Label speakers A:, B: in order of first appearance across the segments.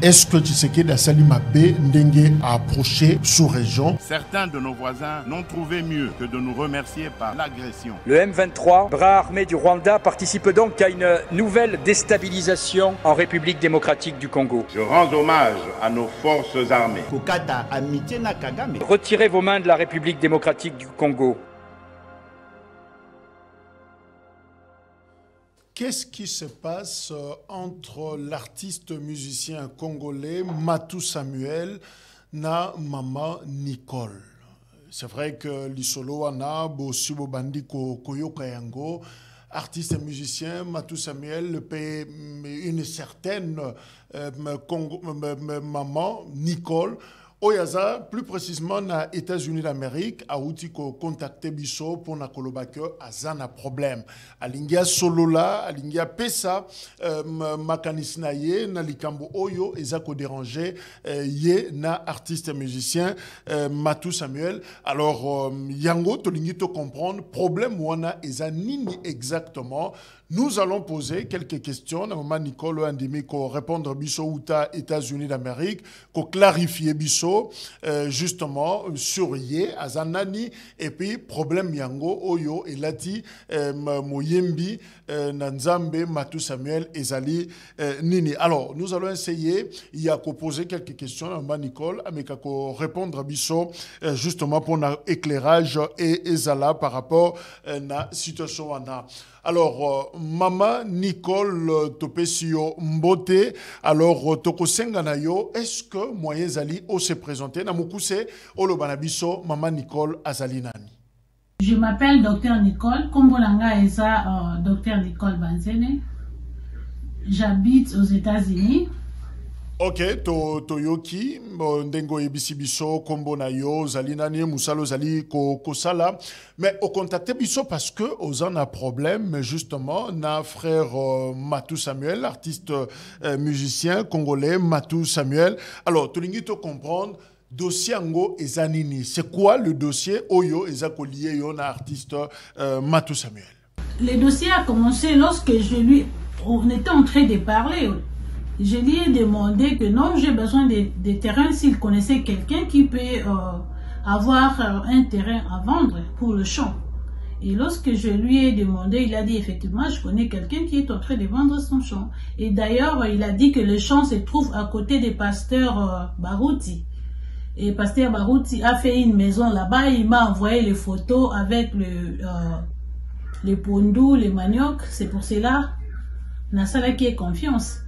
A: est-ce que Tshisekedi a sali mabe ndenge a approché sous-région?
B: Certains de nos voisins n'ont trouvé mieux que de nous remercier par l'agression.
C: Le M23, bras armé du Rwanda, participe donc à une nouvelle déstabilisation en République démocratique du Congo.
B: Je rends hommage à nos forces armées.
C: Retirez vos mains de la République démocratique du Congo.
A: Qu'est-ce qui se passe entre l'artiste musicien congolais Matou Samuel na Maman Nicole? C'est vrai que l'isolo wana bosubo bandi koyoka yango, artiste musicien Matou Samuel paie une certaine maman Nicole. Oyaza, plus précisément na États-Unis d'Amérique, a outi ko contacter biso pour na kolobake azana problème. Alingia solola, alingia pesa makanisina ye na likambo oyo eza ko déranger ye na artiste musicien Matou Samuel. Alors yango tolingi to comprendre problème wana eza nini exactement. Nous allons poser quelques questions. Maman Nicole Andimi ko répondre biso outa États-Unis d'Amérique, ko clarifier biso justement sur ye azanani et puis problème yango oyo elati moyembi nanzambe Matou Samuel ezali nini. Alors nous allons essayer il y a ko poser quelques questions à Maman Nicole ameka ko répondre biso justement pour un éclairage et ezala par rapport na situation wana. Alors, Maman Nicole Topesio Mbote, alors Toko Senganayo, est-ce que moyen Zali o se présenter na mukuse Olobanabiso Maman Nicole Azali nani?
D: Je m'appelle Dr Nicole, Kombolanga Eza Dr Nicole Banzene. J'habite aux États-Unis.
A: Ok, Toyoki, Ndengo Ebisi Biso, Kombo na yo, Zali nani, Moussalo Zali Kosala. Mais au contacté Biso parce que aux en a problème, mais justement, na frère Matou Samuel, artiste musicien congolais, Matou Samuel. Alors, Tolingi to comprendre, dossier Ango Ezanini. C'est quoi le dossier Oyo Ezakolié Yon artiste Matou Samuel?
D: Le dossier a commencé lorsque on était en train de parler. Je lui ai demandé que non, j'ai besoin de terrain s'il connaissait quelqu'un qui peut avoir un terrain à vendre pour le champ. Et lorsque je lui ai demandé, il a dit effectivement, je connais quelqu'un qui est en train de vendre son champ. Et d'ailleurs, il a dit que le champ se trouve à côté des pasteurs Barouti. Et pasteur Barouti a fait une maison là-bas, il m'a envoyé les photos avec les pondous, les maniocs. C'est pour cela, Nassala qui est confiance.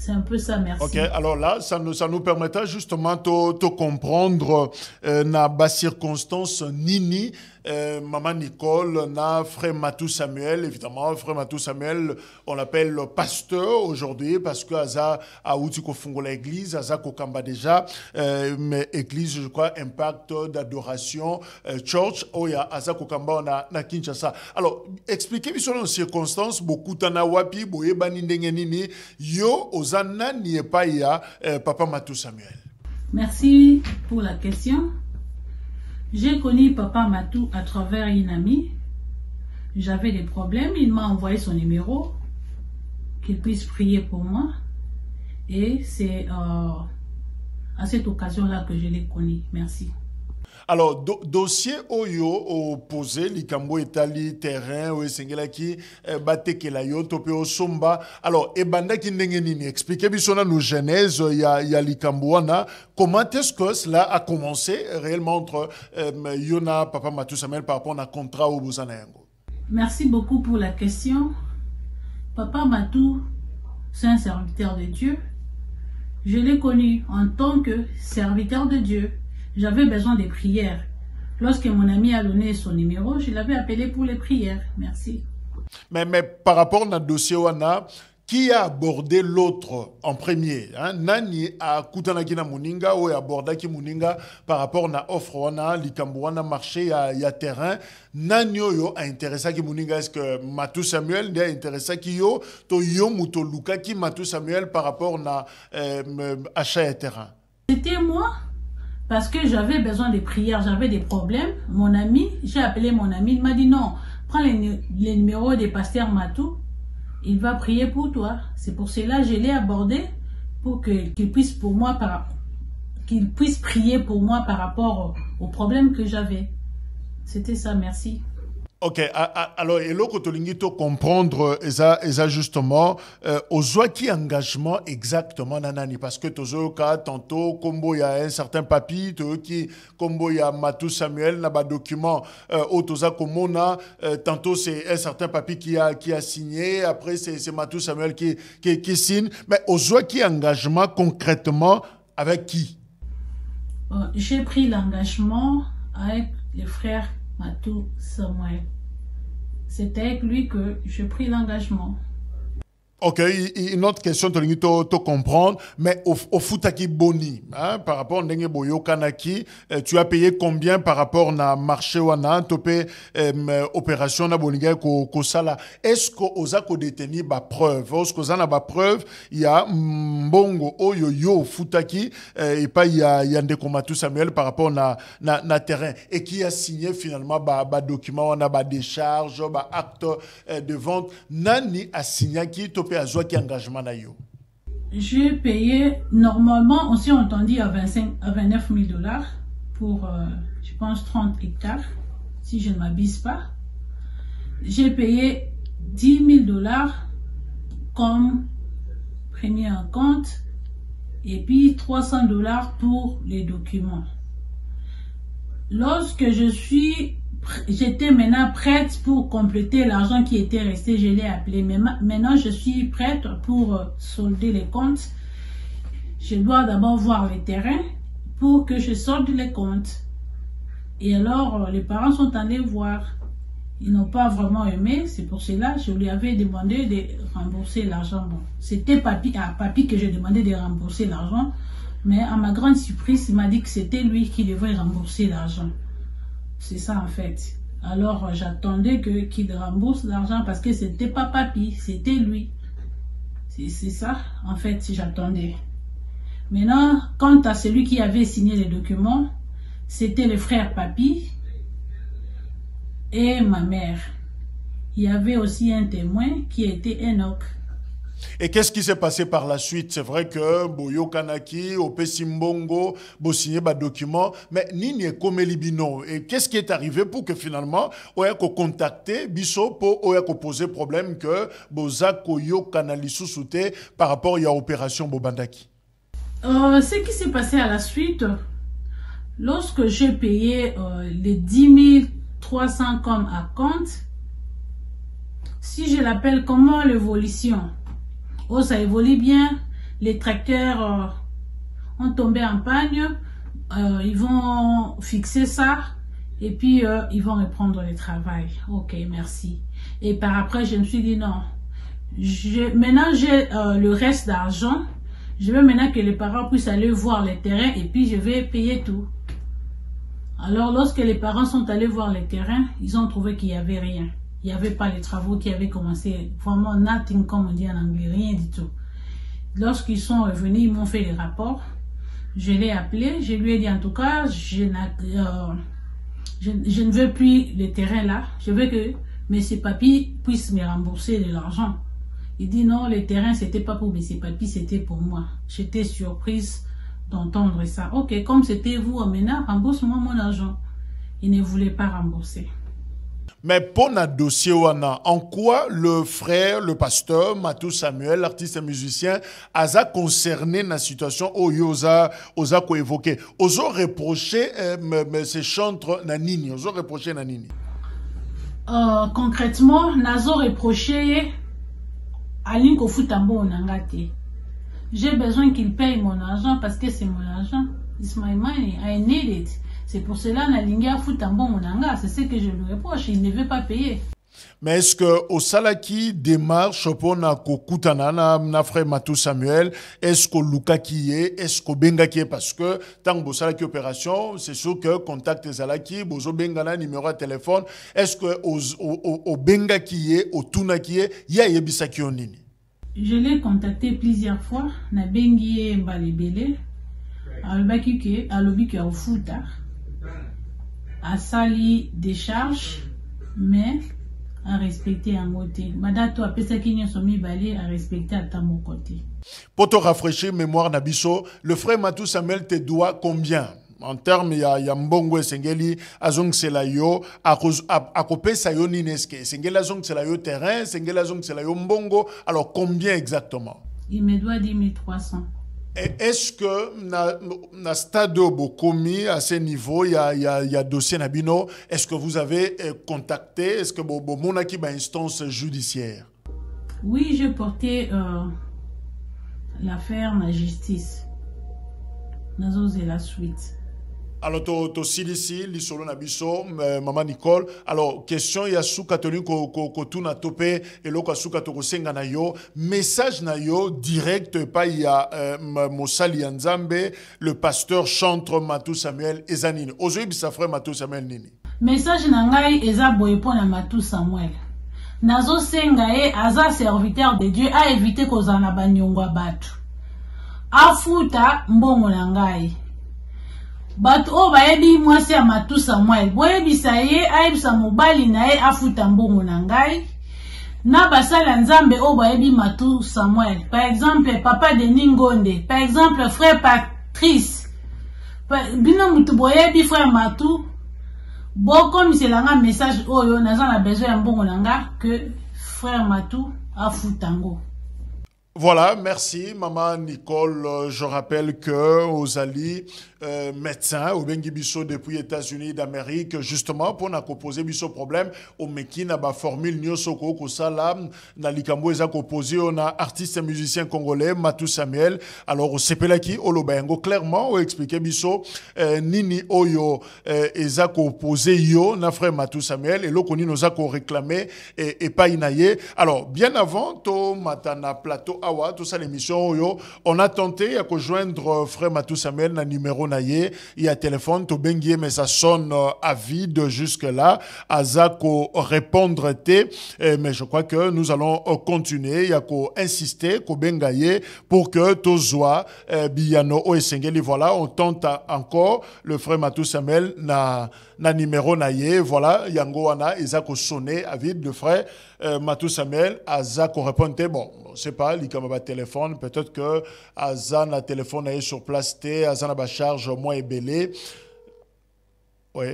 D: C'est un peu ça, merci.
A: Ok, alors là, ça nous permettra justement de comprendre na bas circonstance nini Maman Nicole, na frère Matou Samuel, évidemment, frère Matou Samuel, on l'appelle pasteur aujourd'hui parce que Aza a outi ko fungo l'église, Aza ko kamba déjà, mais église, je crois, impact d'adoration, church, oya, Aza ko kamba na Kinshasa. Alors, expliquez-moi sur les circonstances, beaucoup tana wapi, boye bani ndenge nini, yo, ozana n'y pas ya, Papa Matou Samuel.
D: Merci pour la question. J'ai connu Papa Matou à travers une amie. J'avais des problèmes. Il m'a envoyé son numéro, qu'il puisse prier pour moi. Et c'est à cette occasion-là que je l'ai connu. Merci.
A: Alors, dossier Oyo opposé, likambo etali terrain, ou esengela ki bateke la yo, tope o somba. Alors, ebanda ki ndenge nini, expliquez bisona nos genèses, ya likambo wana. Comment est-ce que cela a commencé réellement entre Yona, Papa Matou Samuel par rapport à un contrat au Bozana Yango?
D: Merci beaucoup pour la question. Papa Matou, c'est un serviteur de Dieu. Je l'ai connu en tant que serviteur de Dieu. J'avais besoin des prières. Lorsque mon ami a donné son numéro, je l'avais appelé pour les prières. Merci.
A: Mais par rapport à notre dossier wana, qui a abordé l'autre en premier? Nani a kutanaki na muninga ou a abordé ki muninga par rapport à offre wana, likambo wana marché ya terrain? Nani yo a intéressé ki muninga? Est-ce que Matou Samuel a intéressé ki yo to yo muto luka ki Matou Samuel par rapport à achat de terrain?
D: C'était moi. Parce que j'avais besoin de prières, j'avais des problèmes. Mon ami, j'ai appelé mon ami, il m'a dit non, prends les numéros des pasteurs Matou, il va prier pour toi. C'est pour cela que je l'ai abordé pour qu'il puisse qu'il puisse prier pour moi par rapport au problème que j'avais. C'était ça, merci.
A: Ok, alors, et là, quand on comprendre, ça justement, aux qui engagement exactement, nanani, parce que tantôt, comme il y a un certain papier, comme il y a Matou Samuel, n'a pas document, tantôt c'est un certain papier qui a signé, après c'est Matou Samuel qui signe, mais aux qui engagement concrètement avec qui?
D: J'ai pris l'engagement avec le frère Matou Samuel. C'était avec lui que j'ai pris l'engagement.
A: Ok, une autre question, tu as comprendre, mais au Futaki Boni, hein, par rapport à Ndenge Boyo Kanaki, tu as payé combien par rapport à marché ou à opération na Boniga ko sala? Est-ce que oza ko détenir ba preuve? Est-ce que oza na ba preuve? Il y a mbongo oyo Futaki et pas il y a Ndeko Matou Samuel par rapport na terrain et qui a signé finalement ba document, on a ba décharge, ba acte de vente. Nani a signé qui engagement na yo?
D: J'ai payé, normalement, on s'est entendu à 29 000 $ pour, je pense, 30 hectares, si je ne m'abuse pas. J'ai payé 10 000 $ comme premier en compte et puis 300 $ pour les documents. Lorsque j'étais maintenant prête pour compléter l'argent qui était resté, je l'ai appelé. Mais maintenant, je suis prête pour solder les comptes. Je dois d'abord voir les terrains pour que je solde les comptes. Et alors, les parents sont allés voir. Ils n'ont pas vraiment aimé. C'est pour cela que je lui avais demandé de rembourser l'argent. Bon, c'était à Papi que j'ai demandé de rembourser l'argent. Mais à ma grande surprise, il m'a dit que c'était lui qui devait rembourser l'argent. C'est ça en fait. Alors j'attendais qu'il rembourse l'argent parce que c'était pas Papi, c'était lui. C'est ça en fait si j'attendais. Maintenant, quant à celui qui avait signé les documents, c'était le frère Papi et ma mère. Il y avait aussi un témoin qui était Enoch.
A: Et qu'est-ce qui s'est passé par la suite? C'est vrai que Boyo Kanaki, Ope Simbongo, bo signé ba document, mais Nini est comme Libino. Et qu'est-ce qui est arrivé pour que finalement, on a contacté Bisso pour on a posé problème que Bozako Yo Kanali sous-souté par rapport à l'opération Bobandaki?
D: Ce qui s'est passé à la suite, lorsque j'ai payé les 10 300 comme à compte, si je l'appelle comment l'évolution? Oh, ça évolue bien. Les tracteurs ont tombé en panne. Ils vont fixer ça. Et puis, ils vont reprendre le travail. Ok, merci. Et par après, je me suis dit non. Maintenant, j'ai le reste d'argent. Je veux maintenant que les parents puissent aller voir les terrains. Et puis, je vais payer tout. Alors, lorsque les parents sont allés voir les terrains, ils ont trouvé qu'il n'y avait rien. Il n'y avait pas les travaux qui avaient commencé. Vraiment, nothing, comme on dit en anglais, rien du tout. Lorsqu'ils sont revenus, ils m'ont fait les rapports. Je l'ai appelé, je lui ai dit en tout cas, je ne veux plus les terrains là. Je veux que M. Papi puisse me rembourser de l'argent. Il dit non, les terrains, c'était pas pour M. Papi, c'était pour moi. J'étais surprise d'entendre ça. Ok, comme c'était vous, maintenant, rembourse-moi mon argent. Il ne voulait pas rembourser.
A: Mais pour notre dossier, en quoi le frère, le pasteur, Matou Samuel, l'artiste et musicien, a concerné la situation où osa évoqué? Oso reproché ces chantres nanini. Oso reproché nanini.
D: Concrètement, nazo reproché à Linko Futambo Nangate. J'ai besoin qu'il paye mon argent parce que c'est mon argent. It's my money. I need it. C'est pour cela que c'est ce que je lui reproche, il ne veut pas payer.
A: Mais est-ce que au salaki démarche pour na kokutana na frère Matou Samuel, est-ce que Luka qui est-ce que Benga qui est, parce que tant que salaki opération, c'est sûr que contact zalaki, bozo Benga na numéro de téléphone, est-ce que au Benga qui est, au Tuna qui est, ya yebisa ki onini?
D: Je l'ai contacté plusieurs fois, na bengi mbalebele, alobaki ke alobi ke au futa. À sali décharge, mais à respecter un côté. Madato a pesa qui n'y sont mis balé à respecter à ta mon côté.
A: Pour te rafraîchir mémoire Nabiso, le frère Matou Samuel te doit combien? En termes, il y a Mbongo Sengeli, Azong Selayo, Akope Sayo Nineske. Sengeli Azong Selayo terrain, Sengeli Azong Selayo Mbongo. Alors combien exactement?
D: Il me doit 10 300.
A: Est-ce que na stade Bokomi à ce niveau il y a dossier Nabino, est-ce que vous avez contacté, est-ce que mon équipe a instance judiciaire?
D: Oui, j'ai porté l'affaire à la justice. Nazo c'est la suite.
A: Alors, to silisi, li solo na biso, maman Nicole. Alors, question, il y a sous catholique ko tu na topé, et l'autre sous catholique senga na yo, message na yo direct, pas il y a Mosali Nzambe, le pasteur chantre Matou Samuel Ezanini. Aujourd'hui, sa frère Matou Samuel Nini.
D: Message na ngai eza boye pona Matou Samuel. Nazo senga e aza serviteur de Dieu a évité kozana banyongwa batu. Afuta mbongo na ngai. Bato o baebi mwasi ya Matou Samuel boyebisa ye ayebisa mobali na ye afuta mbongo na ngai na basala nzambe o baebi Matou Samuel, par exemple papa de Ningonde, par exemple frère Patrice, bino mutu boyebi frère Matou boko miselanga message oyo naza na besoin ya mbongo na nga que frère Matou afuta ngo.
A: Voilà, merci maman Nicole. Je rappelle que Ozali, médecin au Bengibiso depuis les États-Unis d'Amérique, justement pour n'a poser biso problème au Mekina ba formule nyosoko ko sala na likambo eza ko poser on a artiste et musicien congolais Matou Samuel. Alors au sepelaki olobayango clairement o expliquer biso nini oyo eza ko poser yo na frère Matou Samuel et lokoni nous a ko réclamer et pas inaye. Alors bien avant to matana plateau awa tout ça l'émission yo on a tenté à joindre frère Matou Samuel na numéro naye il y a téléphone to bengie mais ça sonne à vide jusque là azako répondre té mais je crois que nous allons continuer il y a ko insister ko bengaye pour que tozwa biyano o esengeli. Voilà, on tente encore le frère Matou Samuel na numéro naye. Voilà, yango wana ezako sonner à vide. Le frère Matou Samuel azako répondre bon c'est pas likama téléphone, peut-être que Azan a téléphone est sur place, Azan a ba charge moins ébélé. Oui.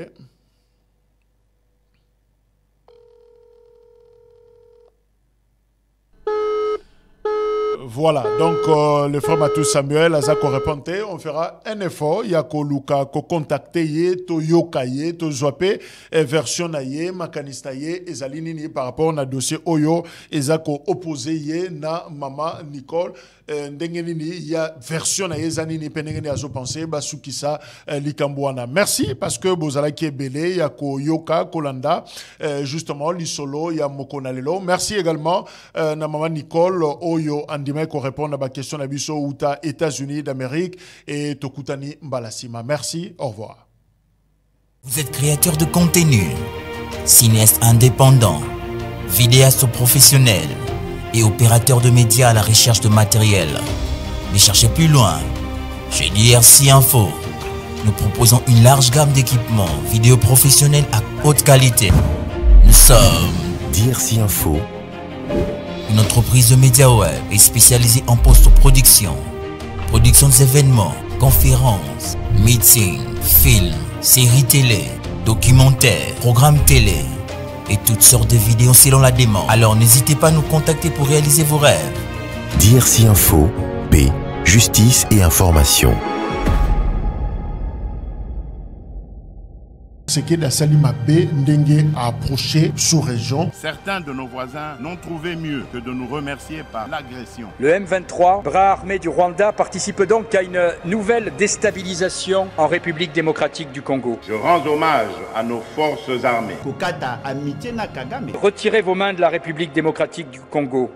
A: Voilà, donc le frère Matou Samuel, Azako répondait, on fera un effort, Yako Luka, ko contacter ye, to yokaye, to zoape, version na ye, makanista ye, ezalini par rapport à dossier Oyo, ezako opposé ye na maman Nicole. Il y a version na ezanini penengeni azo penser basukisa likambwana. Merci parce que bozala ki ebele ya ko yoka kolanda justement lisolo ya mokonalelo. Merci également na maman Nicole Oyo andima ko répondre à ba question na biso uta États-Unis d'Amérique et tokutani mbalasima. Merci, au revoir.
E: Vous êtes créateur de contenu, cinéaste indépendant, vidéaste professionnel et opérateur de médias à la recherche de matériel. Ne cherchez plus loin. Chez DRC Info, nous proposons une large gamme d'équipements vidéo professionnels à haute qualité. Nous sommes
F: DRC Info,
E: une entreprise de médias web et spécialisée en post-production, production d'événements, conférences, meetings, films, séries télé, documentaires, programmes télé et toutes sortes de vidéos selon la demande. Alors n'hésitez pas à nous contacter pour réaliser vos rêves.
F: DRC Info, paix, justice et information.
A: Ce qui est la Salima B, Ndenge a approché sous-région.
B: Certains de nos voisins n'ont trouvé mieux que de nous remercier par l'agression.
C: Le M23, bras armé du Rwanda, participe donc à une nouvelle déstabilisation en République démocratique du Congo.
B: Je rends hommage à nos forces armées.
C: Retirez vos mains de la République démocratique du Congo.